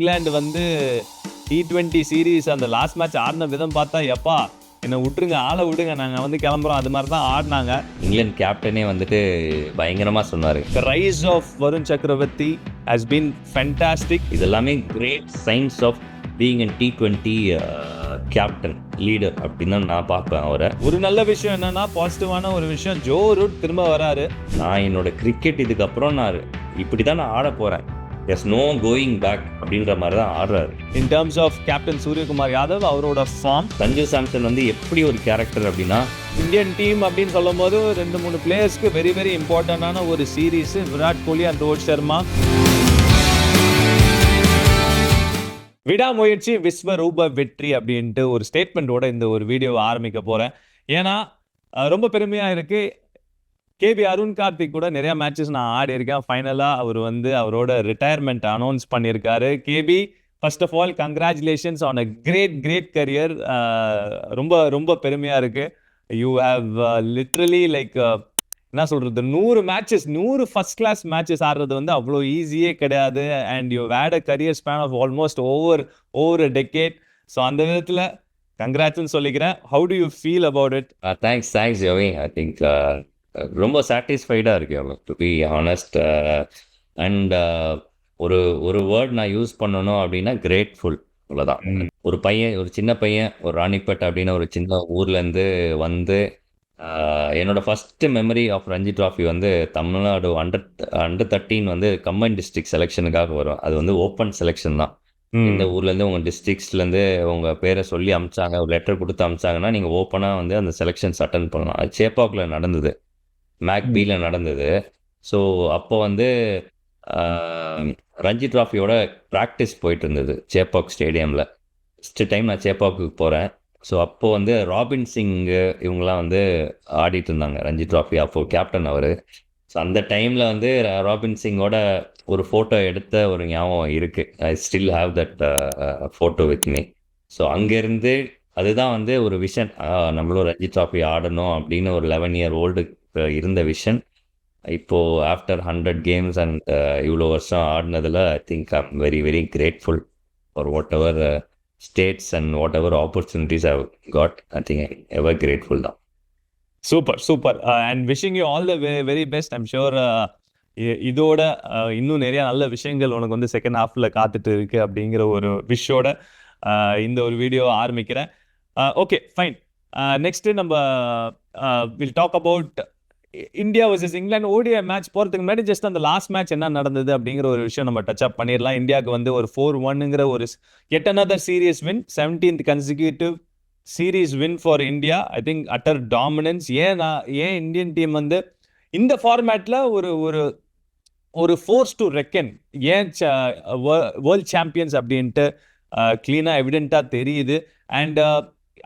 இங்கிலாந்து வந்து T20 series அந்த last match ஆடின விதம் பார்த்தா எப்பா என்னை விட்டுருங்க, ஆளை விடுங்க, நாங்கள் வந்து கிளம்புறோம், அது மாதிரி தான் ஆடினாங்க. இங்கிலாந்து கேப்டனே வந்துட்டு பயங்கரமாக சொன்னார். The rise of வருண் சக்கரவர்த்தி has been fantastic. இது எல்லாமே great signs of being an T20 captain leader அப்படின்னு தான் நான் பார்ப்பேன் அவரை. ஒரு நல்ல விஷயம் என்னன்னா, பாசிட்டிவான ஒரு விஷயம், ஜோ ரூட் திரும்ப வராரு. நான் என்னோட கிரிக்கெட் இதுக்கப்புறம் நான் இப்படி தான் நான் ஆட போகிறேன், there's no going back அப்படின்ற மாதிரி தான் ஆடுறாரு. In terms of captain Suryakumar Yadav, அவரோட ஃபார்ம். சஞ்சு சாம்சன் வந்து எப்படி ஒரு கேரக்டர் அப்படின்னா, இந்தியன் டீம் அப்படின்னு சொல்லும் போது 2-3 பிளேயர்ஸ்க்கு வெரி வெரி இம்பார்ட்டண்டான ஒரு சீரீஸ், விராட் கோலி அண்ட் ரோஹித் சர்மா. விடாமுயற்சி விஸ்வரூப வெற்றி அப்படின்ட்டு ஒரு ஸ்டேட்மெண்ட்டோட இந்த ஒரு வீடியோவை ஆரம்பிக்க போகிறேன். ஏன்னா ரொம்ப பெருமையாக இருக்குது. கேபி அருண் கார்த்திக் கூட நிறையா மேட்சஸ் நான் ஆடி இருக்கேன். ஃபைனலாக அவர் வந்து அவரோட ரிட்டையர்மெண்ட் அனௌன்ஸ் பண்ணியிருக்காரு. KB, first of all congratulations on a great career. ரொம்ப ரொம்ப பெருமையாக இருக்குது. யூ ஹாவ் லிட்ரலி லைக் என்ன சொல்கிறது, 100 மேட்சஸ், 100 ஃபர்ஸ்ட் கிளாஸ் மேட்சஸ் ஆடுறது வந்து அவ்வளோ ஈஸியே கிடையாது. And you had a career span of almost over a decade. So அந்த விதத்தில் கங்க்ராட்ஸ்ன்னு சொல்லிக்கிறேன். How do you feel about it? Thanks யோவி. ஐ திங்க் ரொம்ப சாட்டிஸ்ஃபைடாக இருக்கு, டு பி ஆனஸ்ட். அண்ட் ஒரு வேர்ட் நான் யூஸ் பண்ணணும் அப்படின்னா கிரேட்ஃபுல், அவ்வளோதான். ஒரு சின்ன பையன், ஒரு ராணிப்பேட் அப்படின்னு ஒரு சின்ன ஊர்லேருந்து வந்து என்னோட first memory of Ranji trophy வந்து தமிழ்நாடு அண்டர் 13 வந்து கம்பைன் டிஸ்ட்ரிக்ட் செலெக்ஷனுக்காக வரும். அது வந்து ஓப்பன் செலெக்ஷன் தான். இந்த ஊர்லேருந்து உங்கள் டிஸ்ட்ரிக்ஸ்லேருந்து உங்கள் பேரை சொல்லி அமிச்சாங்க, ஒரு லெட்டர் கொடுத்து அமிச்சாங்கன்னா நீங்கள் ஓப்பனாக வந்து அந்த செலெக்ஷன்ஸ் அட்டன் பண்ணலாம். அது சேப்பாக்கில் நடந்தது, மேக்பியில் நடந்தது. ஸோ அப்போ வந்து ரஞ்சி ட்ராஃபியோட ப்ராக்டிஸ் போயிட்டு இருந்தது சேப்பாக் ஸ்டேடியமில். ஃபஸ்ட்டு டைம் நான் சேப்பாக்கு போகிறேன். ஸோ அப்போது வந்து ராபின் சிங்கு இவங்கெல்லாம் வந்து ஆடிட்டு இருந்தாங்க ரஞ்சி ட்ராஃபி. அப்போது கேப்டன் அவர். ஸோ அந்த டைமில் வந்து ராபின் சிங்கோட ஒரு ஃபோட்டோ எடுத்த ஒரு ஞாபகம் இருக்குது. I still have that photo with me. So அங்கேருந்து அதுதான் வந்து ஒரு விஷன், நம்மளும் ரஞ்சி ட்ராஃபி ஆடணும் அப்படின்னு ஒரு 11 year old இருந்த விஷன். இப்போது ஆஃப்டர் 100 கேம்ஸ் அண்ட் இவ்வளோ வருஷம் ஆடினதில் I think I am very very grateful for whatever stats and whatever opportunities I got. I think I ever grateful தான். Super and wishing you all the very best. I'm sure இதோட இன்னும் நிறைய நல்ல விஷயங்கள் உனக்கு வந்து second ஹாஃபில் காத்துட்டு இருக்கு அப்படிங்கிற ஒரு விஷயோட இந்த ஒரு வீடியோ ஆரம்பிக்கிறேன். Okay, fine. நெக்ஸ்ட்டு நம்ம will talk about India versus England ODI match. போகிறதுக்கு முன்னாடி ஜஸ்ட் அந்த லாஸ்ட் மேட்ச் என்ன நடந்தது அப்படிங்கிற ஒரு விஷயம் நம்ம டச் அப் பண்ணிடலாம். இந்தியாவுக்கு வந்து ஒரு 4-1ங்கிற ஒரு yet another series win, 17th consecutive series win for India. I think utter dominance. ஏன் இந்தியன் டீம் வந்து இந்த ஃபார்மேட்டில் ஒரு ஃபோர்ஸ் டு ரெக்கன், ஏன் வேர்ல்ட் சாம்பியன்ஸ் அப்படின்ட்டு க்ளீனாக எவிடென்ட்டாக தெரியுது. அண்ட்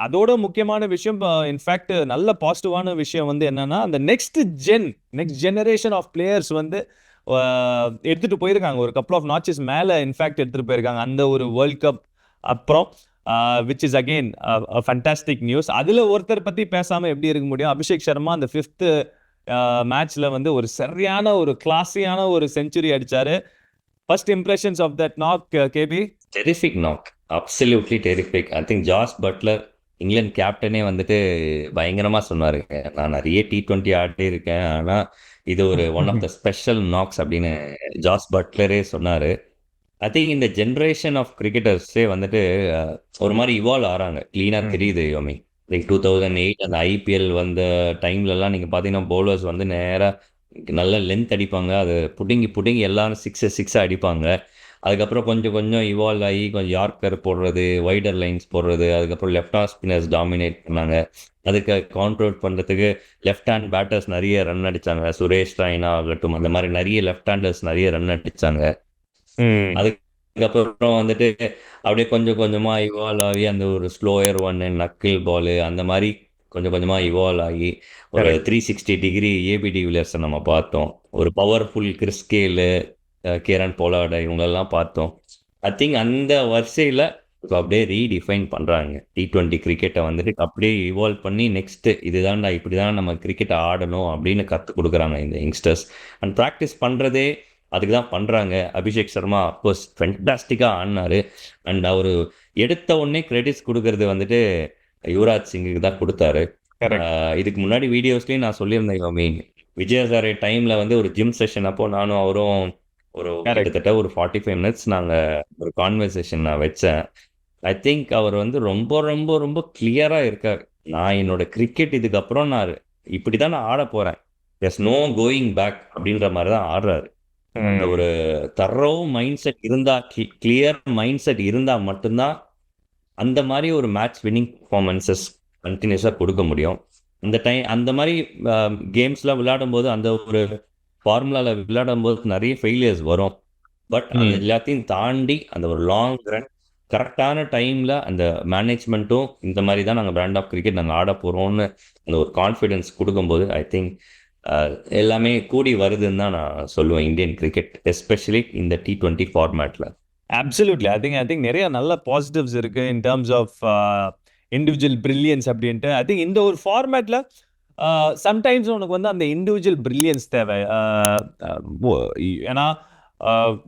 அதோட முக்கியமான விஷயம், இன்ஃபேக்ட் நல்ல பாசிட்டிவான விஷயம் வந்து என்னன்னா, அந்த நெக்ஸ்ட் ஜெனரேஷன் ஆஃப் பிளேயர்ஸ் வந்து எடுத்துகிட்டு போயிருக்காங்க. ஒரு கப்பல் ஆஃப் நாட்சஸ் மேலே இன்ஃபேக்ட் எடுத்துகிட்டு போயிருக்காங்க அந்த ஒரு வேர்ல்ட் கப் அப்புறம், which is again fantastic news. அதில் ஒருத்தர் பற்றி பேசாமல் எப்படி இருக்க முடியும்? அபிஷேக் சர்மா அந்த 5th மேட்ச்சில் வந்து ஒரு சரியான ஒரு கிளாஸியான ஒரு செஞ்சுரி அடித்தார். First impressions of that knock, KP? Terrific knock, absolutely terrific. I think Jos Buttler, இங்கிலாந்து கேப்டனே வந்துட்டு பயங்கரமாக சொன்னார், நான் நிறைய T20 ஆடி இருக்கேன், ஆனால் இது ஒரு one of the special knocks அப்படின்னு ஜாஸ் பட்லரே சொன்னார். ஐ திங்க் இந்த ஜென்ரேஷன் ஆஃப் கிரிக்கெட்டர்ஸே வந்துட்டு ஒரு மாதிரி இவால்வ் ஆகிறாங்க, க்ளீனாக தெரியுது. யோமி லைக் 2008 அந்த IPL வந்த டைம்லலாம் நீங்கள் பார்த்தீங்கன்னா பவுலர்ஸ் வந்து நேராக நல்ல லென்த் அடிப்பாங்க, அது புடுங்கி எல்லாரும் சிக்ஸாக அடிப்பாங்க. அதுக்கப்புறம் கொஞ்சம் இவால்வ் ஆகி கொஞ்சம் யார்க்கர் போடுறது, வைடர் லைன்ஸ் போடுறது, அதுக்கப்புறம் லெஃப்ட் ஹேண்ட் ஸ்பின்னர்ஸ் டாமினேட் பண்ணாங்க. அதுக்கு கவுண்டர் பண்ணுறதுக்கு லெஃப்ட் ஹேண்ட் பேட்டர்ஸ் நிறைய ரன் அடித்தாங்க. சுரேஷ் ராய்னா ஆகட்டும், அந்த மாதிரி நிறைய லெஃப்ட் ஹேண்டர்ஸ் நிறைய ரன் அடித்தாங்க. அதுக்கப்புறம் வந்துட்டு அப்படியே கொஞ்சமாக இவால்வ் ஆகி அந்த ஒரு ஸ்லோயர் ஒன் நக்கிள் பாலு அந்த மாதிரி கொஞ்சமாக இவால்வ் ஆகி ஒரு 360 டிகிரி ஏபி டிவிலியர்ஸை நம்ம பார்த்தோம். ஒரு பவர்ஃபுல் கிறிஸ் கேலு, கேரன் போலார்டு இவங்களெல்லாம் பார்த்தோம். ஐ திங்க் அந்த வரிசையில் இப்போ அப்படியே ரீடிஃபைன் பண்ணுறாங்க T20 கிரிக்கெட்டை வந்துட்டு, அப்படியே இவால்வ் பண்ணி நெக்ஸ்ட்டு இதுதான்டா, இப்படி தான் நம்ம கிரிக்கெட்டை ஆடணும் அப்படின்னு கற்றுக் கொடுக்குறாங்க இந்த யங்ஸ்டர்ஸ். அண்ட் ப்ராக்டிஸ் பண்ணுறதே அதுக்கு தான் பண்றாங்க. அபிஷேக் சர்மா அஃப்கோர்ஸ் ஃபென்டாஸ்டிக்கா ஆடினாரு. அண்ட் அவரு எடுத்த உடனே கிரெடிட்ஸ் குடுக்கறது வந்துட்டு யுவராஜ் சிங்குக்கு தான் குடுத்தாரு. கரெக்ட். இதுக்கு முன்னாடி வீடியோஸ்லயும் நான் சொல்லியிருந்தேன் யோமி. விஜய் ஹசாரே டைம்ல வந்து ஒரு ஜிம் செஷன் அப்போ நானும் அவரும் ஒரு கரெக்ட். கிட்டத்தட்ட ஒரு 45 மினிட்ஸ் நாங்க ஒரு கான்வர்சேஷன் நான் வச்சேன். ஐ திங்க் அவர் வந்து ரொம்ப ரொம்ப ரொம்ப கிளியரா இருக்கார். நான் என்னோட கிரிக்கெட் இதுக்கப்புறம் நான் இப்படிதான் நான் ஆட போறேன். there's நோ கோயிங் பேக் அப்படின்ற மாதிரி தான் ஆடுறாரு. அந்த ஒரு தரோ மைண்ட் செட் இருந்தா, கிளியர் மைண்ட் செட் இருந்தா மட்டும்தான் அந்த மாதிரி ஒரு மேட்ச் வின்னிங் பர்ஃபார்மன்சஸ் கண்டினியூஸாக கொடுக்க முடியும். அந்த மாதிரி கேம்ஸ்லாம் விளையாடும்போது அந்த ஒரு ஃபார்முலாவில் விளையாடும்போது நிறைய ஃபெயிலியர்ஸ் வரும். பட் அது எல்லாத்தையும் தாண்டி அந்த ஒரு லாங் ரன் கரெக்டான டைமில் அந்த மேனேஜ்மெண்ட்டும் இந்த மாதிரி தான் நாங்கள் பிராண்ட் ஆஃப் கிரிக்கெட் நாங்கள் ஆட போகிறோம்னு அந்த ஒரு கான்ஃபிடென்ஸ் கொடுக்கும்போது ஐ திங்க் எல்லாமே கூடி வருதுன்னு தான் நான் சொல்லுவேன் இந்தியன் கிரிக்கெட், எஸ்பெஷலி இந்த T20 ஃபார்மேட்டில். அப்சல்யூட்லி. ஐ திங்க் நிறைய நல்ல பாசிட்டிவ்ஸ் இருக்கு in terms of individual brilliance அப்படின்ட்டு. ஐ திங்க் இந்த ஒரு ஃபார்மேட்ல சம்டைம்ஸ் உனக்கு வந்து அந்த இண்டிவிஜுவல் பிரில்லியன்ஸ் தேவை. ஏன்னா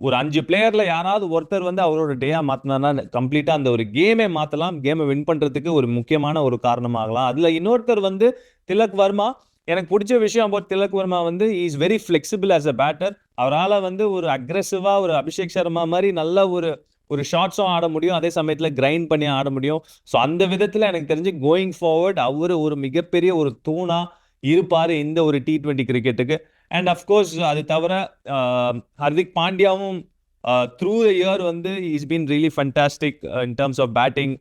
ஒரு 5 பிளேயர்ல யாராவது ஒருத்தர் வந்து அவரோட டேயா மாத்தினா கம்ப்ளீட்டா அந்த ஒரு கேமே மாத்தலாம், கேமை வின் பண்றதுக்கு ஒரு முக்கியமான ஒரு காரணமாகலாம். அதுல இன்னொருத்தர் வந்து திலக் வர்மா. எனக்கு பிடிச்ச விஷயம் about திலக் வர்மா வந்து is very flexible as a batter. அவரால் வந்து ஒரு அக்ரெசிவா ஒரு அபிஷேக் சர்மா மாதிரி நல்ல ஒரு ஷாட்ஸும் ஆட முடியும், அதே சமயத்தில் கிரைண்ட் பண்ணி ஆட முடியும். ஸோ அந்த விதத்தில் எனக்கு தெரிஞ்சு கோயிங் ஃபார்வர்ட் அவர் ஒரு மிகப்பெரிய ஒரு தூணா இருப்பார் இந்த ஒரு T20 கிரிக்கெட்டுக்கு. அண்ட் அஃப்கோர்ஸ் அது தவிர ஹர்திக் பாண்டியாவும் த்ரூ த இயர் வந்து is been really fantastic in terms of batting.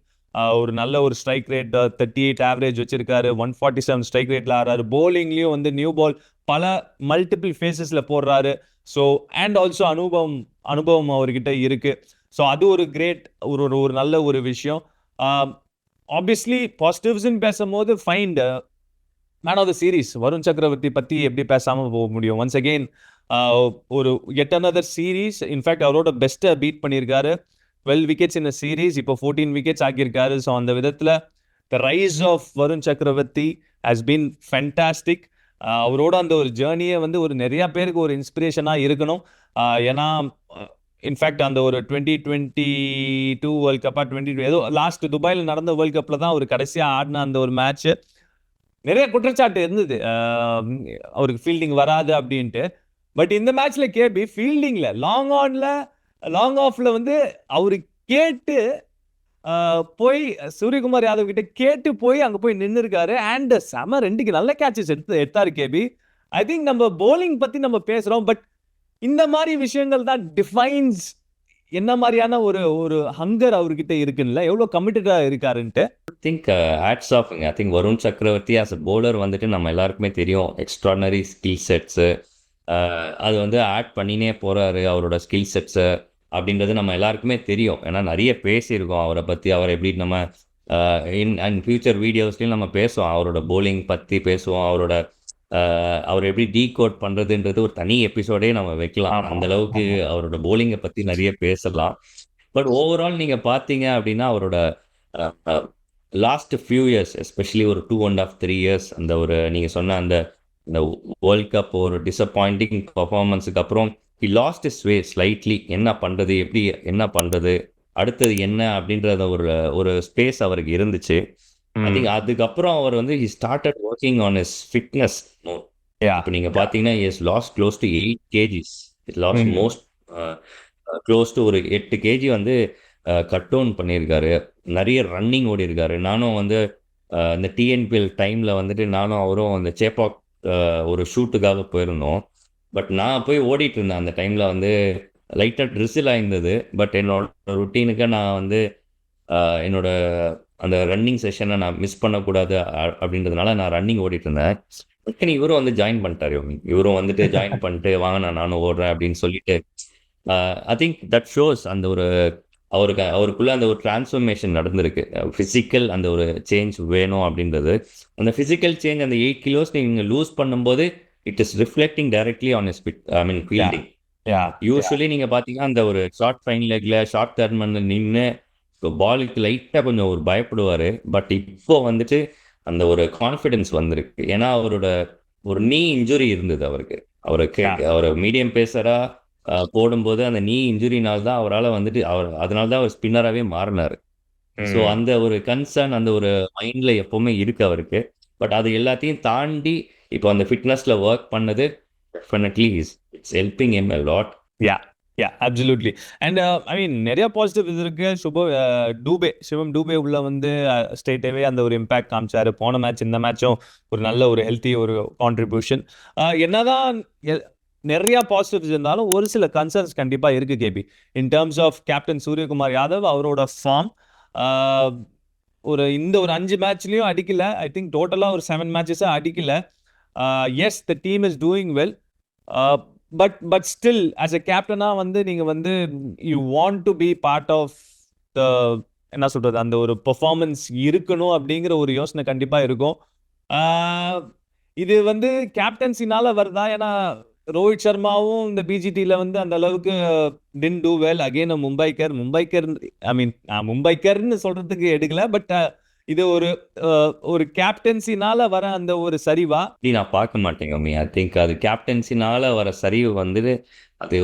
ஒரு நல்ல ஒரு ஸ்ட்ரைக் ரேட் 38 ஆவரேஜ் வச்சிருக்காரு, 147 ஸ்ட்ரைக் ரேட்ல ஆடுறாரு. போலிங்லயும் வந்து நியூ பால் பல மல்டிபிள் ஃபேஸஸ்ல போடுறாரு. ஸோ அண்ட் ஆல்சோ அனுபவம் அவர்கிட்ட இருக்கு. ஸோ அது ஒரு கிரேட் ஒரு நல்ல ஒரு விஷயம். ஆப்வியஸ்லி பாசிட்டிவ்ஸ்ன்னு பேசும்போது find man of the series Varun Chakravarthy பத்தி எப்படி பேசாம போக முடியும்? ஒன்ஸ் அகெயின் ஒரு yet another சீரீஸ். இன்ஃபேக்ட் அவரோட பெஸ்ட்டை பீட் பண்ணியிருக்காரு. 12 விக்கெட்ஸ் இந்த சீரீஸ், இப்போ 14 விக்கெட்ஸ் ஆக்கியிருக்காரு. ஸோ அந்த விதத்தில் த ரைஸ் ஆஃப் வருண் சக்கரவர்த்தி ஹஸ் பீன் ஃபென்டாஸ்டிக். அவரோட அந்த ஒரு ஜேர்னியை வந்து ஒரு நிறைய பேருக்கு ஒரு இன்ஸ்பிரேஷனாக இருக்கணும். ஏன்னா இன்ஃபேக்ட் அந்த ஒரு 2022 வேர்ல்ட் கப்பா 20 ஏதோ லாஸ்ட் துபாயில் நடந்த வேர்ல்ட் கப்பில் தான் ஒரு கடைசியாக ஆடின அந்த ஒரு மேட்ச்சு நிறைய குற்றச்சாட்டு இருந்தது அவருக்கு ஃபீல்டிங் வராது அப்படின்ட்டு. பட் இந்த மேட்ச்ல கேபி ஃபீல்டிங்ல லாங் ஆஃப்ல வந்து அவரு கேட்டு போய் சூரியகுமார் யாதவ் கிட்ட கேட்டு போய் அங்க போய் நின்று இருக்காரு. அண்ட் செம 2 நல்ல கேட்சஸ் எடுத்தாரு கேபி. ஐ திங்க் நம்ம போலிங் பத்தி நம்ம பேசுறோம், பட் இந்த மாதிரி விஷயங்கள் தான் டிஃபைன்ஸ் என்ன மாதிரியான ஒரு ஹங்கர் அவர்கிட்ட இருக்குல்ல, எவ்வளவு கமிட்டடா இருக்காருன்ட்டு. திங்க் ஹேட்ஸ் ஆஃப்ங்க. I think Varun Chakravarthy as a bowler வந்துட்டு நம்ம எல்லாருக்குமே தெரியும் எக்ஸ்ட்ரானரி ஸ்கில் செட்ஸு. அது வந்து ஆட் பண்ணினே போகிறாரு அவரோட ஸ்கில் செட்ஸை அப்படின்றது நம்ம எல்லாருக்குமே தெரியும். ஏன்னா நிறைய பேசியிருக்கோம் அவரை பற்றி. அவர் எப்படி நம்ம அண்ட் ஃபியூச்சர் வீடியோஸ்லையும் நம்ம பேசுவோம், அவரோட bowling பற்றி பேசுவோம். அவர் எப்படி டீகோட் பண்ணுறதுன்றது ஒரு தனி எபிசோடே நம்ம வைக்கலாம். அந்த அளவுக்கு அவரோட bowling-ஐ பற்றி நிறைய பேசலாம். பட் ஓவரால் நீங்கள் பார்த்தீங்க அப்படின்னா அவரோட லாஸ்ட் ஃபியூ இயர்ஸ், எஸ்பெஷலி ஒரு 2.5 3 இயர்ஸ், அந்த ஒரு நீங்கள் சொன்ன அந்த வேர்ல்ட் கப் ஒரு டிசப்பாயிண்டிங் பர்ஃபார்மன்ஸுக்கு அப்புறம் he lost is way slightly. என்ன பண்ணுறது, எப்படி என்ன பண்ணுறது, அடுத்தது என்ன அப்படின்றத ஒரு ஸ்பேஸ் அவருக்கு இருந்துச்சு. ஐ திங்க் அதுக்கப்புறம் அவர் வந்து he started working on his fitness. இப்போ நீங்கள் பார்த்தீங்கன்னா he has lost close to 8 kgs. It last most close to ஒரு 8 kg வந்து கட் டவுன் பண்ணியிருக்காரு. நிறைய ரன்னிங் ஓடி இருக்காரு. நானும் வந்து இந்த TNPL டைமில் வந்துட்டு நானும் அவரும் அந்த சேப்பாக் ஒரு ஷூட்டுக்காக போயிருந்தோம். பட் நான் போய் ஓடிட்டு இருந்தேன் அந்த டைமில் வந்து லைட்டாக ட்ரிசில் ஆயிருந்தது. பட் என்னோட ருட்டீனுக்கு நான் வந்து என்னோட அந்த ரன்னிங் செஷனை நான் மிஸ் பண்ணக்கூடாது அப்படின்றதுனால நான் ரன்னிங் ஓடிட்டு இருந்தேன். இவரும் வந்து ஜாயின் பண்ணிட்டார். இவரும் வந்துட்டு ஜாயின் பண்ணிட்டு வாங்க நானும் ஓடுறேன் அப்படின்னு சொல்லிட்டு ஐ திங்க் தட் ஷோஸ் அந்த ஒரு அவருக்குள்ள அந்த ஒரு டிரான்ஸ்ஃபர்மேஷன் நடந்திருக்கு. ஃபிசிக்கல் அந்த ஒரு சேஞ்ச் வேணும் அப்படின்றது. அந்த ஃபிசிக்கல் சேஞ்ச் அந்த 8 kilos நீங்கள் லூஸ் பண்ணும்போது it is reflecting directly on is fielding. Usually நீங்கள் பார்த்தீங்கன்னா அந்த ஒரு ஷார்ட் ஃபைன் லெக்ல ஷார்ட் டர்மனில் நின்று பாலுக்கு லைட்டாக கொஞ்சம் ஒரு பயப்படுவார். பட் இப்போ வந்துட்டு அந்த ஒரு கான்ஃபிடென்ஸ் வந்திருக்கு. ஏன்னா அவரோட ஒரு நீ இன்ஜுரி இருந்தது அவருக்கு. அவர் மீடியம் பேசரா போடும்போது அந்த நீ இன்ஜுரினால தான் அவரால் வந்துட்டு அதனால தான் அவர் ஸ்பின்னராகவே மாறினார். ஸோ அந்த ஒரு கன்சர்ன் அந்த ஒரு மைண்டில் எப்போவுமே இருக்கு அவருக்கு. பட் அது எல்லாத்தையும் தாண்டி இப்போ அந்த ஃபிட்னஸில் ஒர்க் பண்ணது definitely it's helping him a lot. Yeah yeah absolutely. And I mean நிறைய பாசிட்டிவ் இருக்கு. சிவம் டூபே உள்ள வந்து ஸ்ட்ரெயிட்டாவே அந்த ஒரு இம்பாக்ட் காமிச்சாரு. போன மேட்ச் இந்த மேட்சும் ஒரு நல்ல ஒரு ஹெல்த்தி ஒரு கான்ட்ரிபியூஷன். என்னதான் நிறைய பாசிட்டிவ்ஸ் இருந்தாலும் ஒரு சில கன்சர்ன்ஸ் கண்டிப்பா இருக்கு KB. In terms of captain Suryakumar Yadav அவரோட ஃபார்ம் ஒரு 5 மேட்ச்லயும் அடிக்கல. ஐ திங்க் டோட்டலா ஒரு 7 மேட்சஸ் அடிக்கல. Yes the team is doing well. But still as a கேப்டனா வந்து நீங்க வந்து you want to be part of the என்ன சொல்றது அந்த ஒரு பெர்ஃபார்மன்ஸ் இருக்கணும் அப்படிங்கிற ஒரு யோசனை கண்டிப்பா இருக்கும். இது வந்து கேப்டன்சினால வருதா? ஏன்னா ரோஹித் சர்மாவும் இந்த பிஜிடியில் வந்து அந்த அளவுக்கு டின் டூ வெல். அகெயின் மும்பைக்கர் ஐ மீன் மும்பைக்கர்னு சொல்றதுக்கு எடுக்கல. பட் இது ஒரு கேப்டன்சினால வர அந்த ஒரு சரிவா நான் பார்க்க மாட்டேங்க மீ. ஐ திங்க் அது கேப்டன்சினால வர சரிவு வந்துட்டு அது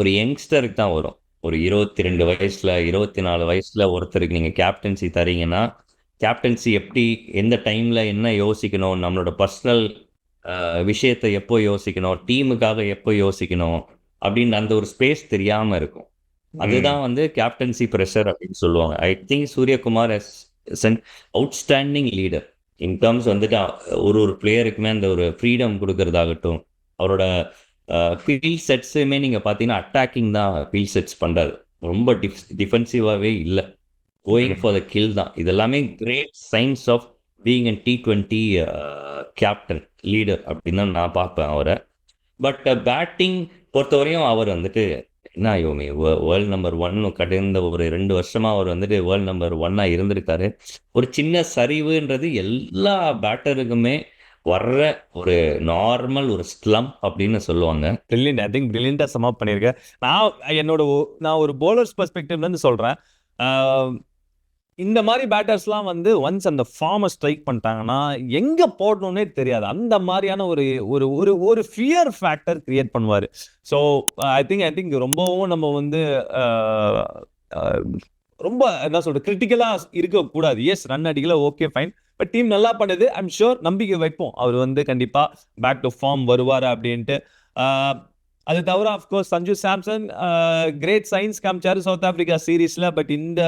ஒரு யங்ஸ்டருக்கு தான் வரும். ஒரு 22 வயசுல 24 வயசுல ஒருத்தருக்கு நீங்க கேப்டன்சி தரீங்கன்னா கேப்டன்சி எப்படி எந்த டைம்ல என்ன யோசிக்கணும், நம்மளோட பர்சனல் விஷயத்தை எப்போ யோசிக்கணும், டீமுக்காக எப்போ யோசிக்கணும் அப்படின்னு அந்த ஒரு ஸ்பேஸ் தெரியாம இருக்கும். அதுதான் வந்து கேப்டன்சி ப்ரெஷர் அப்படின்னு சொல்லுவாங்க. I think Suryakumar is an outstanding leader in terms வந்துட்டு ஒரு பிளேயருக்குமே அந்த ஒரு ஃப்ரீடம் கொடுக்கறதாகட்டும், அவரோட ஃபீல்ட் செட்ஸுமே நீங்கள் பார்த்தீங்கன்னா அட்டாக்கிங் தான் ஃபீல்ட் செட்ஸ் பண்ணுறாரு. ரொம்ப டிஃபென்சிவாகவே இல்லை, கோயிங் ஃபார் த கில் தான். இதெல்லாமே great signs of being an T20 captain leader அப்படின்னு தான் நான் பார்ப்பேன் அவரை. பட் பேட்டிங் பொறுத்தவரையும் அவர் வந்துட்டு என்ன யோமி வேர்ல்டு நம்பர் 1 கடந்த ஒரு 2 வருஷமா அவர் வந்துட்டு வேர்ல்டு நம்பர் 1 இருந்திருக்காரு. ஒரு சின்ன சரிவுன்றது எல்லா பேட்டருக்குமே வர்ற ஒரு நார்மல் ஒரு ஸ்லம் அப்படின்னு சொல்லுவாங்க. பிரில்லியன்ட். ஐ திங்க் பிரில்லியண்டா சம் அப் பண்ணியிருக்கேன். நான் ஒரு போலர்ஸ் பெர்ஸ்பெக்டிவ்ல இருந்து சொல்றேன். இந்த மாதிரி பேட்டர்ஸ்லாம் வந்து ஒன்ஸ் அந்த ஃபார்மை ஸ்ட்ரைக் பண்ணிட்டாங்கன்னா எங்க போடணும்னே தெரியாது. அந்த மாதிரியான ஒரு ஒரு ஒரு ஒரு ஃபியர் ஃபேக்டர் கிரியேட் பண்ணுவார். ஸோ ஐ திங்க் ரொம்பவும் நம்ம வந்து ரொம்ப என்ன சொல்றது கிரிட்டிக்கலா இருக்கக்கூடாது. எஸ் ரன் அடிக்கல, ஓகே ஃபைன். பட் டீம் நல்லா பண்ணுது. ஐம் ஷூர் நம்பிக்கை வைப்போம் அவர் வந்து கண்டிப்பா பேக் டு ஃபார்ம் வருவார் அப்படின்ட்டு. அது தவிர of course Sanju Samson great signs காமிச்சாரு சவுத் ஆப்பிரிக்கா சீரீஸ்ல. பட் இந்த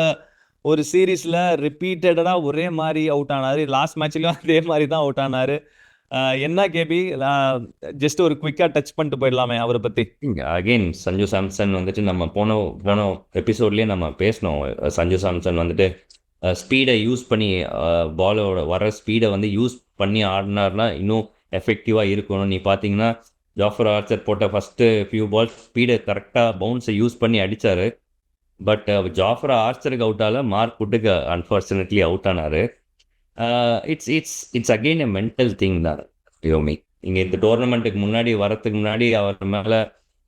ஒரு சீரீஸ்ல ரிப்பீட்டடா ஒரே மாதிரி அவுட் ஆனாரு. லாஸ்ட் மேட்ச்லயும் அதே மாதிரி தான் அவுட் ஆனாரு. என்ன கேபி ஜஸ்ட் ஒரு குவிக்கா டச் பண்ணிட்டு போயிடலாமே அவரை பத்தி. அகெயின் சஞ்சு சாம்சன் வந்துட்டு நம்ம போன எபிசோட்லயே நம்ம பேசணும். சஞ்சு சாம்சன் வந்துட்டு ஸ்பீடை யூஸ் பண்ணி பாலோட வர ஸ்பீடை வந்து யூஸ் பண்ணி ஆடினார்னா இன்னும் எஃபெக்டிவாக இருக்கணும். நீ பார்த்தீங்கன்னா ஜாஃபர் ஆர்ச்சர் போட்ட ஃபஸ்ட்டு ஃபியூ பால்ஸ் ஸ்பீடை கரெக்டாக பவுன்ஸை யூஸ் பண்ணி அடித்தார். பட் ஜாஃபர் ஆர்ச்சருக்கு அவுட் ஆகல, மார்க் வுட்டுக்கு அன்ஃபார்ச்சுனேட்லி அவுட் ஆனார். It's again a mental thing தான் யோமி. இங்கே இந்த டோர்னமெண்ட்டுக்கு முன்னாடி வரத்துக்கு முன்னாடி அவர் மேலே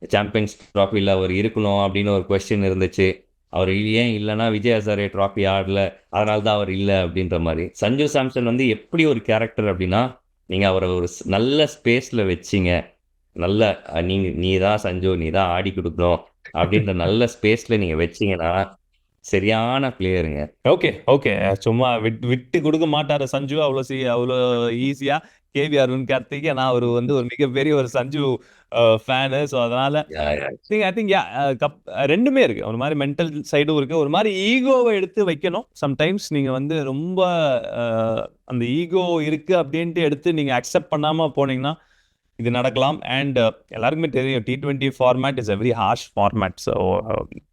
சாம்பியன்ஸ் ட்ராஃபியில் அவர் இருக்கணும் அப்படின்னு ஒரு கொஸ்டின் இருந்துச்சு. அவர் ஏன் இல்லைன்னா விஜய் ஹசாரே ட்ராஃபி ஆடல, அதனால தான் அவர் இல்லை அப்படின்ற மாதிரி. சஞ்சு சாம்சன் வந்து எப்படி ஒரு கேரக்டர் அப்படின்னா, நீங்கள் அவரை ஒரு நல்ல ஸ்பேஸில் வச்சிங்க, நல்ல நீ தான் சஞ்சு, நீ தான் ஆடி கொடுக்கணும் அப்படின்ற நல்ல ஸ்பேஸில் நீங்கள் வச்சிங்கன்னா சரியான பிளேயருங்க. ஓகே சும்மா விட்டு கொடுக்க மாட்டாரு சஞ்சு அவ்வளோ ஈஸியா. கேவி அருண் கார்த்திக் நான் ஒரு வந்து ஒரு மிகப்பெரிய ஒரு சஞ்சு ஃபேனு. ஸோ அதனால ஐ திங்க் ரெண்டுமே இருக்கு. ஒரு மாதிரி மென்டல் சைடும் இருக்கு, ஒரு மாதிரி ஈகோவை எடுத்து வைக்கணும். சம்டைம்ஸ் நீங்க வந்து ரொம்ப அந்த ஈகோ இருக்கு அப்படின்ட்டு எடுத்து நீங்க அக்செப்ட் பண்ணாம போனீங்கன்னா இது நடக்கலாம். அண்ட் எல்லாருக்குமே தெரியும் T20 format is a very harsh format.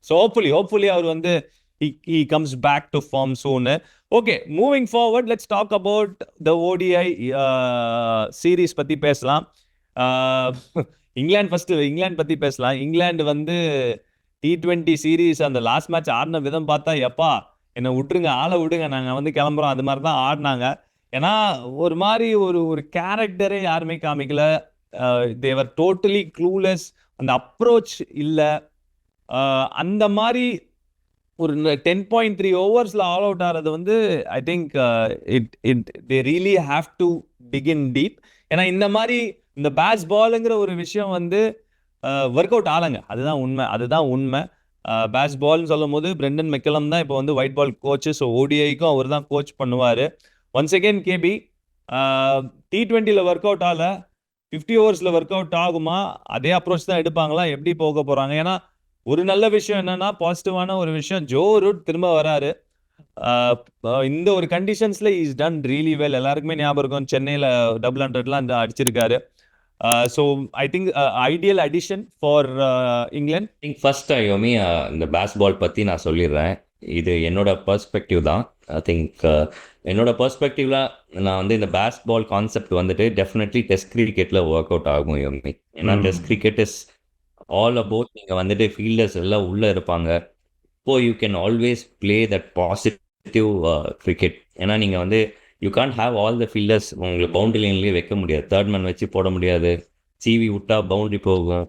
So hopefully அவர் வந்து he comes back to form soon. Okay, moving forward, let's talk about the ODI series பத்தி பேசலாம். இங்கிலாந்து பத்தி பேசலாம். இங்கிலாந்து வந்து T20 சீரீஸ் அந்த லாஸ்ட் மேட்ச் ஆடின விதம் பார்த்தா எப்பா என்னை விட்டுருங்க, ஆளை விடுங்க, நாங்கள் வந்து கிளம்புறோம், அது மாதிரி தான் ஆடினாங்க. ஏன்னா ஒரு மாதிரி ஒரு கேரக்டரே யாருமே காமிக்கல. தேவர் டோட்டலி க்ளூலெஸ். அந்த அப்ரோச் இல்லை. அந்த மாதிரி ஒரு 10.3 ஓவர்ஸில் ஆல் அவுட் ஆகிறது வந்து I think they really have to dig in deep. ஏன்னா இந்த மாதிரி இந்த பேட்ஸ் பாலுங்கிற ஒரு விஷயம் வந்து ஒர்க் அவுட் ஆகலைங்க. அதுதான் உண்மை. பேஸ்பால்னு சொல்லும்போது பிரெண்டன் மெக்கலம் தான் இப்போ வந்து ஒயிட் பால் கோச்சு. ஸோ ஓடிஐக்கும் அவர் தான் கோச் பண்ணுவார். ஒன்ஸ் அகேன் கேபி T20ல ஒர்க் அவுட் ஆகல, 50 ஓவர்ஸில் ஒர்க் அவுட் ஆகுமா? அதே அப்ரோச் தான் எடுப்பாங்களா? எப்படி போக போகிறாங்க? ஏன்னா ஒரு நல்ல விஷயம் என்னன்னா, பாசிட்டிவான ஒரு விஷயம், ஜோ ரூட் திரும்ப வராரு. இந்த ஒரு கண்டிஷன்ஸில் இஸ் டன் ரியலி வெல். எல்லாருக்குமே ஞாபகம் இருக்கும், சென்னையில் 100லாம் அடிச்சிருக்காரு. So I think ideal addition for இங்கிலாந்து. திங்க் ஃபர்ஸ்ட் யோமி இந்த பேஸ்பால் பற்றி நான் சொல்லிடுறேன். இது என்னோட பெர்ஸ்பெக்டிவ் தான். ஐ திங்க் என்னோட பெர்ஸ்பெக்டிவ்ல நான் வந்து இந்த பேஸ்பால் கான்செப்ட் வந்துட்டு டெஃபினெட்லி டெஸ்ட் கிரிக்கெட்டில் ஒர்க் அவுட் ஆகும் யோமி. ஏன்னா test cricket is all about நீங்கள் வந்துட்டு ஃபீல்டர்ஸ் எல்லாம் உள்ளே இருப்பாங்க. இப்போ you can always play that positive cricket. ஏன்னா நீங்கள் வந்து you can't have all the fielders உங்களுக்கு பவுண்டரி லைன்லேயே வைக்க முடியாது. தேர்ட் மேன் வச்சு போட முடியாது. சிவி விட்டா பவுண்டரி போகும்.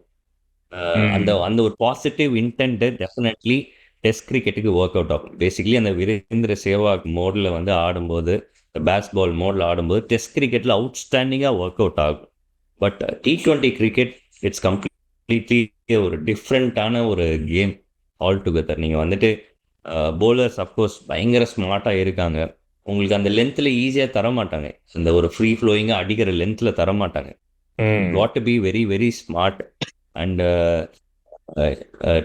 அந்த அந்த ஒரு பாசிட்டிவ் இன்டென்ட் டெஃபினெட்லி டெஸ்ட் கிரிக்கெட்டுக்கு ஒர்க் அவுட் ஆகும். பேசிக்கலி அந்த வீரேந்திர சேவாக் மோடில் வந்து ஆடும்போது, பேஸ்பால் மோடில் ஆடும்போது டெஸ்ட் கிரிக்கெட்டில் அவுட்ஸ்டாண்டிங்காக ஒர்க் அவுட் ஆகும். But T20 cricket it's completely ஒரு டிஃப்ரெண்ட்டான ஒரு கேம் ஆல் டுகெதர். நீங்கள் வந்துட்டு போலர்ஸ் அஃப்கோர்ஸ் பயங்கர ஸ்மார்ட்டாக இருக்காங்க. உங்களுக்கு அந்த லென்த்தில் ஈஸியாக தர மாட்டாங்க. இந்த ஒரு ஃப்ரீ ஃப்ளோயிங்காக அடிக்கிற லென்த்தில் தர மாட்டாங்க. got to be very very smart and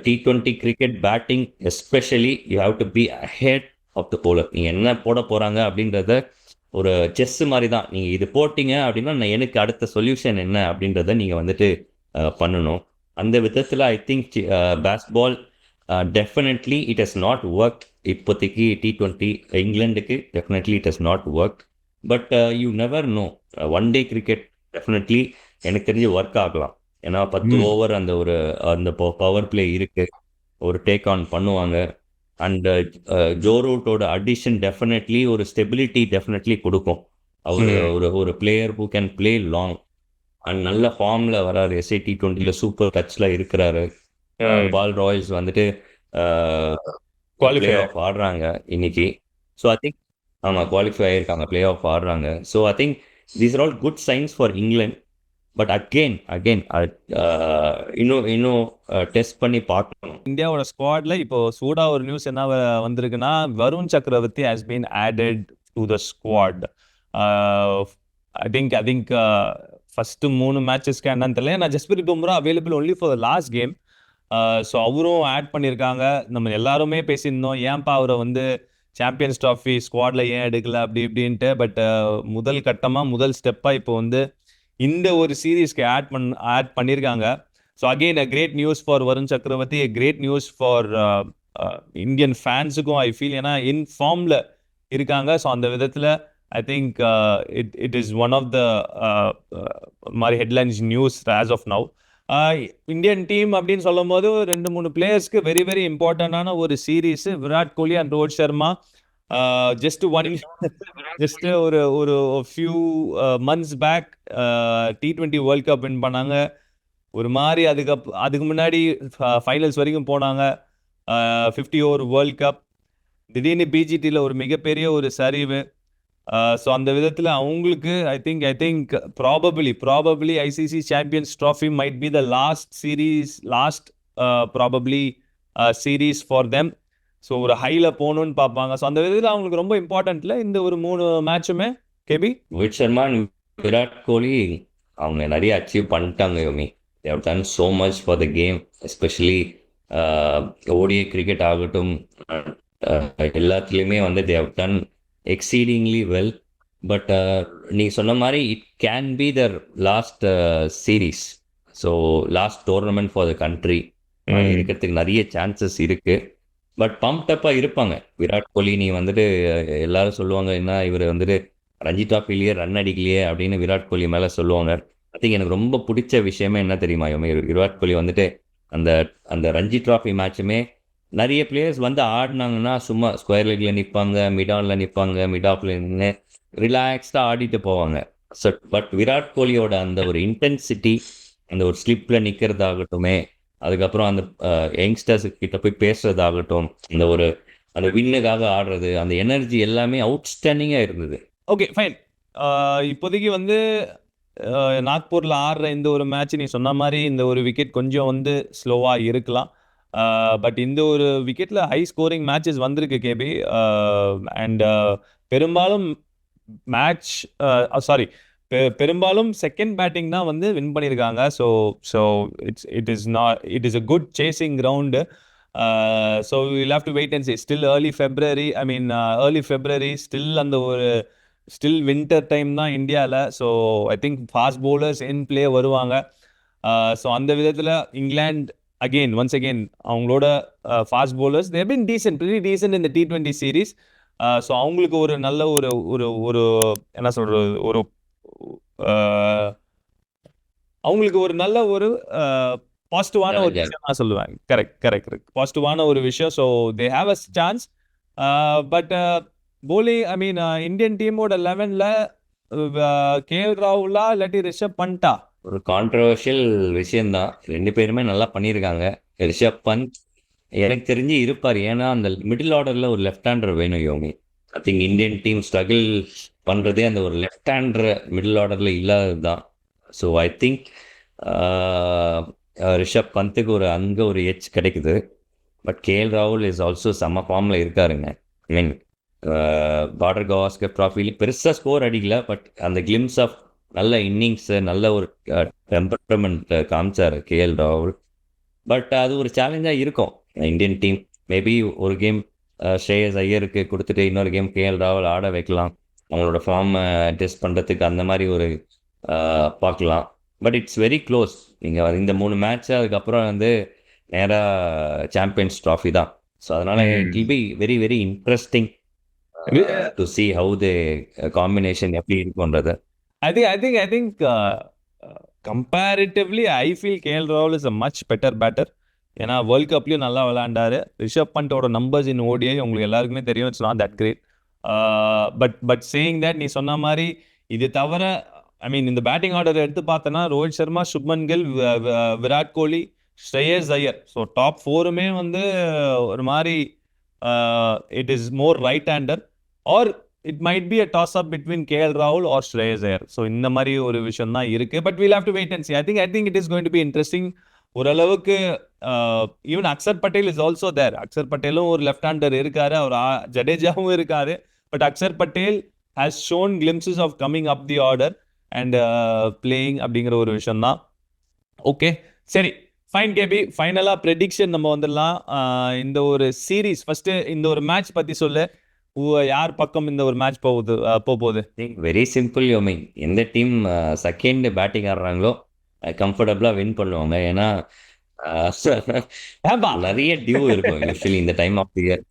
T20 cricket batting especially you have to be ahead of the bowler. நீங்க என்ன போட போறாங்க அப்படின்றத ஒரு செஸ் மாதிரி தான். நீங்க இது போட்டீங்க அப்படின்னா நான் எனக்கு அடுத்த சொல்யூஷன் என்ன அப்படின்றத நீங்க வந்துட்டு பண்ணணும். அந்த விதத்தில் I think baseball definitely it has not work. இப்போதைக்கு T20 இங்கிலாந்துக்கு definitely it has not work. But you never know. One day cricket definitely எனக்கு தெரிஞ்சு ஒர்க் ஆகலாம். ஏன்னா 10 ஓவர் அந்த பவர் பிளே இருக்கு, ஒரு டேக் ஆன் பண்ணுவாங்க. அண்ட் ஜோ ரூட்டோட அடிஷன் டெஃபினெட்லி ஒரு ஸ்டெபிலிட்டி டெஃபினெட்லி கொடுக்கும். அவர் ஒரு player who can play long and நல்ல ஃபார்ம்ல வராரு. T20ல சூப்பர் டச்ல இருக்கிறாரு. பால் ராயல்ஸ் வந்துட்டு பிளே ஆஃப் ஆடுறாங்க இன்னைக்கு. ஸோ ஐ திங்க் ஆமாம் குவாலிஃபை ஆகிருக்காங்க, பிளே ஆஃப் ஆடுறாங்க. So I think these are all good science for England. But again இன்னும் டெஸ்ட் பண்ணி பார்க்கணும். இந்தியாவோட ஸ்குவாட்ல இப்போ சூடா ஒரு நியூஸ் என்ன வந்திருக்குன்னா, வருண் சக்கரவர்த்தி has been added to the squad. I think first 3 மேட்சஸ்க்கு என்னன்னு தெரியல. நான் Jasprit Bumrah available only for the last game. So அவரும் ஆட் பண்ணியிருக்காங்க. நம்ம எல்லாருமே பேசியிருந்தோம், ஏன்பா அவரை வந்து சாம்பியன்ஸ் ட்ராஃபி ஸ்குவாட்ல ஏன் எடுக்கல அப்படி இப்படின்ட்டு. பட் முதல் ஸ்டெப்பாக இப்போ வந்து இந்த ஒரு சீரீஸ்க்கு ஆட் பண்ணியிருக்காங்க. So again a great news for Varun Chakravarthy, a great news for Indian ஃபேன்ஸுக்கும் ஐ ஃபீல். ஏன்னா இன் ஃபார்மில் இருக்காங்க. ஸோ அந்த விதத்தில் I think it is one of the மாதிரி headlines news as of now. Indian team அப்படின்னு சொல்லும் போது 2-3 பிளேயர்ஸ்க்கு வெரி வெரி இம்பார்ட்டண்டான ஒரு series. Virat Kohli and Rohit Sharma just ஒரு few months back T20 world cup win பண்ணாங்க. ஒரு மாதிரி அதுக்கு முன்னாடி ஃபைனல்ஸ் வரைக்கும் போனாங்க. 50 ஓவர் வேர்ல்ட் கப். திடீர்னு பிஜிடியில் ஒரு மிகப்பெரிய ஒரு சரிவு. ஸோ அந்த விதத்தில் அவங்களுக்கு I think probably ICC champions trophy might be the last series for them. So ஒரு ஹைல போகணும்னு பார்ப்பாங்க. ஸோ அந்த விதத்தில் அவங்களுக்கு ரொம்ப இம்பார்ட்டன்ட்ல இந்த ஒரு 3 மேட்சுமே. கேபி ரோஹித் சர்மா அண்ட் விராட் கோலி அவங்க நிறைய அச்சீவ் பண்ணிட்டாங்க யோமி. they have done so much for the game, especially ODI cricket ஆகட்டும், எல்லாத்துலேயுமே வந்து they have done exceedingly well. But நீ சொன்ன மாதிரி it can be their last series. So last tournament for the country இருக்கிறதுக்கு நிறைய சான்சஸ் இருக்கு. பட் பம்ப்டப்பாக இருப்பாங்க விராட் கோலி. நீ வந்துட்டு எல்லாரும் சொல்லுவாங்க, என்ன இவர் வந்துட்டு ரஞ்சி ட்ராஃபிலேயே ரன் அடிக்கலையே அப்படின்னு விராட் கோலி மேலே சொல்லுவாங்க. ஐ திங்க் எனக்கு ரொம்ப பிடிச்ச விஷயமே என்ன தெரியுமா, விராட் கோலி வந்துட்டு அந்த ரஞ்சி ட்ராஃபி மேட்சுமே நிறைய பிளேயர்ஸ் வந்து ஆடினாங்கன்னா சும்மா ஸ்கொயர் லெக்கில் நிற்பாங்க, மிடானில் நிற்பாங்க, மிட் ஆஃப்ல நின்று ரிலாக்ஸ்டாக ஆடிட்டு போவாங்க. ஸோ பட் விராட் கோலியோட அந்த ஒரு இன்டென்சிட்டி, அந்த ஒரு ஸ்லிப்பில் நிற்கிறதாகட்டுமே, அதுக்கப்புறம் அந்த யங்ஸ்டர்ஸ் கிட்ட போய் பேசுறதாகட்டும், அந்த வின்னுக்காக ஆடுறது, அந்த எனர்ஜி எல்லாமே அவுட்ஸ்டாண்டிங்காக இருந்தது. Okay fine. இப்போதைக்கு வந்து நாக்பூரில் ஆடுற இந்த ஒரு மேட்ச் நீ சொன்ன மாதிரி இந்த ஒரு விக்கெட் கொஞ்சம் வந்து ஸ்லோவாக இருக்கலாம். பட் இந்த ஒரு விக்கெட்டில் ஹை ஸ்கோரிங் மேட்சஸ் வந்திருக்கு கேபி. அண்ட் பெரும்பாலும் மேட்ச் சாரி பெரும்பாலும் செகண்ட் பேட்டிங் தான் வந்து வின் பண்ணியிருக்காங்க. So so it is a good chasing ground. So will have to wait and see. Still early February, I mean early February, still அந்த ஒரு still winter time தான் இந்தியாவில். So I think fast bowlers in play வருவாங்க. So அந்த விதத்தில் England once again அவங்களோட fast bowlers they've bin pretty decent in the T20 series. So அவங்களுக்கு ஒரு நல்ல ஒரு ஒரு ஒரு என்ன சொல்கிறது, ஒரு அவங்களுக்கு ஒரு நல்ல ஒரு பாசிட்டிவான ஒரு Challenger. விஷயம் தான் சொல்லுவாங்க. கரெக்ட் பாசிட்டிவான ஒரு விஷயம். So they have a chance. But bowling, I mean Indian டீமோட 11ல கேஎல் ராகுலா இல்லாட்டி ரிஷப் பண்டா? ஒரு கான்ட்ரவர்ஷியல் விஷயம்தான். 2 பேருமே நல்லா பண்ணியிருக்காங்க. ரிஷப் பந்த் எனக்கு தெரிஞ்சு இருப்பார். ஏன்னா அந்த மிடில் ஆர்டரில் ஒரு லெஃப்ட் ஹேண்டர் வேணும் யோமி. I think Indian team struggle பண்ணுறதே அந்த ஒரு லெஃப்ட் ஹேண்டர் மிடில் ஆர்டரில் இல்லாதது தான். ஸோ ஐ திங்க் ரிஷப் பந்துக்கு அங்கே ஒரு எட்ஜ் கிடைக்குது. பட் கேஎல் ராகுல் இஸ் ஆல்சோ செம்ம ஃபார்மில் இருக்காருங்க. ஐ மீன் பார்டர் கவாஸ்கர் ட்ராஃபியில் பெருசாக ஸ்கோர் அடிக்கல. பட் அந்த கிளிம்ஸ் ஆஃப் நல்ல இன்னிங்ஸு, நல்ல ஒரு டெம்பரமெண்ட் காமிச்சார் கேஎல் ராகுல். பட் அது ஒரு சேலஞ்சாக இருக்கும் இந்தியன் டீம். மேபி ஒரு கேம் ஸ்ரேயஸ் ஐயருக்கு கொடுத்துட்டு இன்னொரு கேம் கேஎல் ராகுல் ஆட வைக்கலாம். அவங்களோட ஃபார்ம் டெஸ்ட் பண்ணுறதுக்கு அந்த மாதிரி ஒரு பார்க்கலாம். But it's very close. நீங்கள் இந்த 3 மேட்ச்சு அதுக்கப்புறம் வந்து நேராக சாம்பியன்ஸ் ட்ராஃபி தான். ஸோ அதனால் it will be very very interesting to see how the combination எப்படி இருக்குன்றது. I think comparatively I feel KL Rahul is a much better batter. ஏன்னா வேர்ல்ட் கப்லேயும் நல்லா விளையாண்டாரு. ரிஷப் பண்டோட நம்பர்ஸ் இன் ஓடிஐ உங்களுக்கு எல்லாருக்குமே தெரியும். It's not that great. But saying that, நீ சொன்ன மாதிரி இது தவிர ஐ மீன் இந்த பேட்டிங் ஆர்டர் எடுத்து பார்த்தோன்னா ரோஹித் சர்மா, சுப்மன் கில், விராட் கோலி, ஸ்ரேயஸ் ஐயர். ஸோ டாப் 4மே வந்து ஒரு மாதிரி it is more right hander or it might be a toss up between KL ராகுல் ஆர் ஸ்ரேயஸ் ஐயர். ஸோ இந்த மாதிரி ஒரு விஷயம் தான் இருக்கு. But we'll have to wait and see. I think it is going to be interesting. ஓரளவுக்கு even Axar Patel is also there. Axar பட்டேலும் ஒரு லெஃப்ட் ஹேண்டர் இருக்காரு, அவர் ஜடேஜாவும் இருக்காரு. But Axar Patel has shown glimpses of coming up the order and playing அப்படிங்கிற ஒரு விஷயம் தான். ஓகே, சரி, ஃபைன் கேபி. ஃபைனலாக ப்ரெடிக்ஷன் நம்ம வந்துடலாம். இந்த ஒரு சீரீஸ் ஃபர்ஸ்ட் இந்த ஒரு மேட்ச் பற்றி சொல்லு. யார் பக்கம் இந்த ஒரு மேட்ச் போகுது? வெரி சிம்பிள் யோமி. எந்த டீம் செகண்ட் பேட்டிங் ஆடுறாங்களோ கம்ஃபர்டபுளாக வின் பண்ணுவாங்க. ஏன்னா நிறைய டியூ இருக்கும் யூஸ்வலி இந்த டைம் ஆஃப் தி இயர்.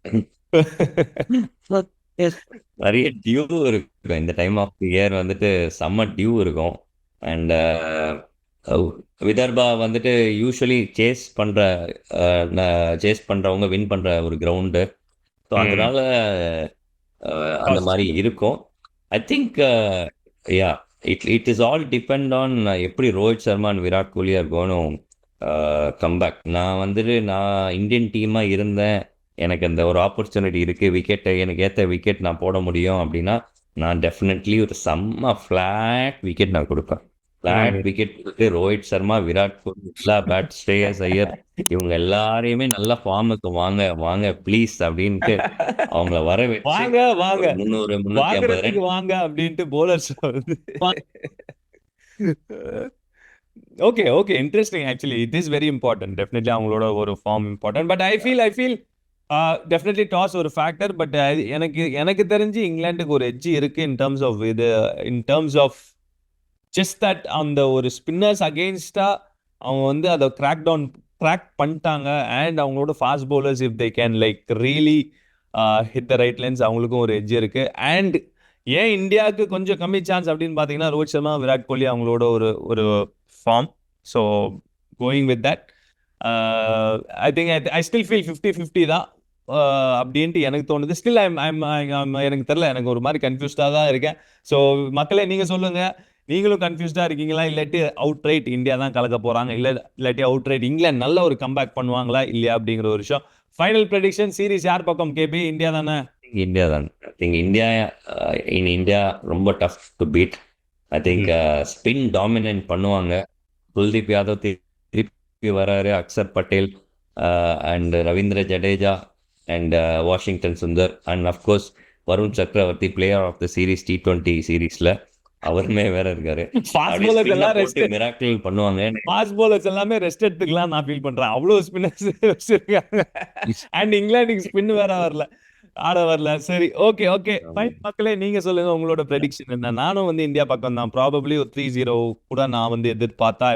நிறைய டியூ இருக்கும் இந்த டைம் ஆஃப் தி இயர். வந்துட்டு செம்ம டியூ இருக்கும். அண்ட் விதர்பா வந்துட்டு யூஸ்வலி சேஸ் பண்ணுறவங்க வின் பண்ணுற ஒரு கிரவுண்டு. ஸோ அதனால அந்த மாதிரி இருக்கும். I think yeah it is all depend on எப்படி ரோஹித் சர்மா அண்ட் விராட் கோலி ஆர் கோனும் கம்பேக். நான் இந்தியன் டீமாக இருந்தேன், எனக்கு அந்த ஒரு ஆப்பர்ச்சுனிட்டி இருக்குது, விக்கெட்டை எனக்கு ஏற்ற விக்கெட் நான் போட முடியும் அப்படின்னா நான் டெஃபினெட்லி ஒரு செம்ம ஃப்ளாட் விக்கெட் நான் கொடுப்பேன். ஃப்ளாட் விக்கெட் கொடுத்து ரோஹித் சர்மா, விராட் கோலி, எல்லா பேட், ஸ்ரேயஸ் ஐயர் இவங்க எல்லாரையுமே நல்ல ஃபார்முக்கு வாங்க ப்ளீஸ் அப்படின்ட்டு அவங்கள வர வச்சு 300-350 ரன் வாங்க அப்படின்ட்டு bowlers. Okay, interesting. Actually it is very important. Definitely அவங்களோட ஒரு form important. But I feel definitely toss ஒரு ஃபேக்டர். பட் எனக்கு தெரிஞ்சு இங்கிலாந்துக்கு ஒரு எட்ஜ் இருக்கு in terms of just that அந்த ஒரு ஸ்பின்னர்ஸ் அகெயின்ஸ்டா அவங்க வந்து அதை கிராக் பண்ணிட்டாங்க. அண்ட் அவங்களோட fast bowlers if they can like really hit the right lines, அவங்களுக்கும் ஒரு எட்ஜ் இருக்கு. அண்ட் ஏன் இந்தியாவுக்கு கொஞ்சம் கம்மி சான்ஸ் அப்படின்னு பார்த்தீங்கன்னா ரோஹித் சர்மா, விராட் கோலி அவங்களோட ஒரு form. So going with that I think I still feel 50-50 தான் அப்படின்ட்டு எனக்கு தோணுது. ஸ்டில் எனக்கு தெரியல, எனக்கு ஒரு மாதிரி கன்ஃபியூஸ்டாக தான் இருக்கேன். ஸோ மக்களே நீங்கள் சொல்லுங்கள், நீங்களும் கன்ஃபியூஸ்டாக இருக்கீங்களா? இல்லாட்டி அவுட் ரைட் இந்தியா தான் கலக்க போகிறாங்க, இல்லாட்டி அவுட் ரைட் இங்கிலாந்து நல்ல ஒரு கம்பேக் பண்ணுவாங்களா இல்லையா அப்படிங்கிற ஒரு விஷயம். ஃபைனல் ப்ரெடிக்ஷன் சீரிஸ் யார் பக்கம் கேபி? இந்தியா தானே? இந்தியா தான். ஐ திங்க் இந்தியா ரொம்ப tough to beat. I think spin dominant பண்ணுவாங்க. குல்தீப் யாதவ் திருப்பி வராரு, Axar Patel and Ravindra Jadeja and Washington Sundar and of course Varun Chakravarthy player of the series T20 சீரீஸ்ல அவருமே வேற இருக்காரு. ஃபாஸ்ட் பவுலர்ஸ் எல்லாம் ரெஸ்ட் மிராக்கிள் பண்ணுவாங்க. ஃபாஸ்ட் பவுலர்ஸ் எல்லாமே ரெஸ்ட் எடுத்துக்கலாம் நான் ஃபீல் பண்றேன். அவ்வளவு ஸ்பின்னர்ஸ் வச்சிருக்காங்க. அண்ட் இங்கிலாந்துக்கு ஸ்பின் வேற வரல, ஆட வரல. சரி, ஓகே ஓகே ஃபைன். மக்களே, நீங்க சொல்லுங்க உங்களோட ப்ரெடிக்ஷன் என்ன? நானும் வந்து இந்தியா பக்கம் தான். ப்ராபப்ளி ஒரு 3-0 கூட நான் வந்து எதிர்பார்த்தா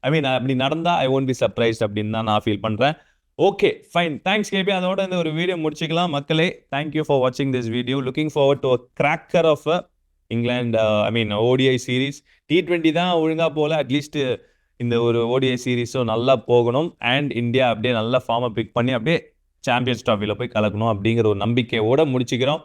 அப்படி நடந்தா ஐ ஒன்ட் பி சர்ப்ரைஸ்ட் அப்படின்னு தான் நான் ஃபீல் பண்றேன். Okay fine, thanks KB. அதோட இந்த ஒரு வீடியோ முடிச்சுக்கலாம் மக்களே. தேங்க்யூ ஃபார் வாட்சிங் this video. Looking forward to cracker of England ODI series. T20 தான் ஒழுங்கா போல, அட்லீஸ்ட் இந்த ஒரு ODI சீரீஸும் நல்லா போகணும். அண்ட் இந்தியா அப்படியே நல்ல ஃபார்மை பிக் பண்ணி அப்படியே சாம்பியன்ஸ் ட்ராஃபியில் போய் கலக்கணும் அப்படிங்கிற ஒரு நம்பிக்கையோட முடிச்சுக்கிறோம்.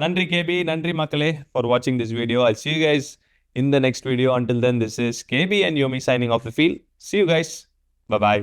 நன்றி கேபி, நன்றி மக்களே ஃபார் வாட்சிங் this video. I'll see you guys in the next video. Until then, this is KB and Yomi signing off the field. See you guys. Bye-bye.